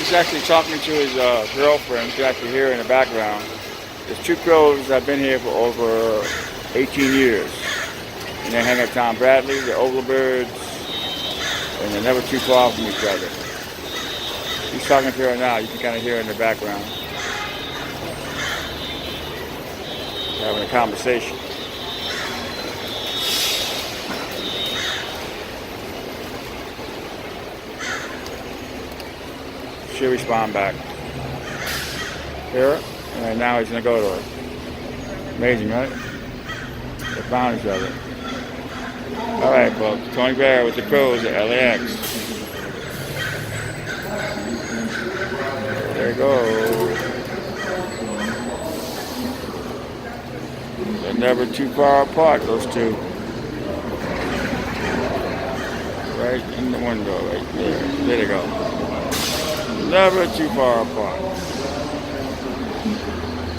He's actually talking to his girlfriend. You can actually hear in the background. There's two crows that have been here for over 18 years. And they hang at Tom Bradley, the oval birds, and they're never too far from each other. He's talking to her now. You can kind of hear her in the background. They're having a conversation. She'll respond back. Hear her? And now he's going to go to her. Amazing, right? They found each other. All right, folks. Tony Bear with the crows at LAX. There you go. They're never too far apart, those two. Right in the window, right there. There they go. Never too far apart.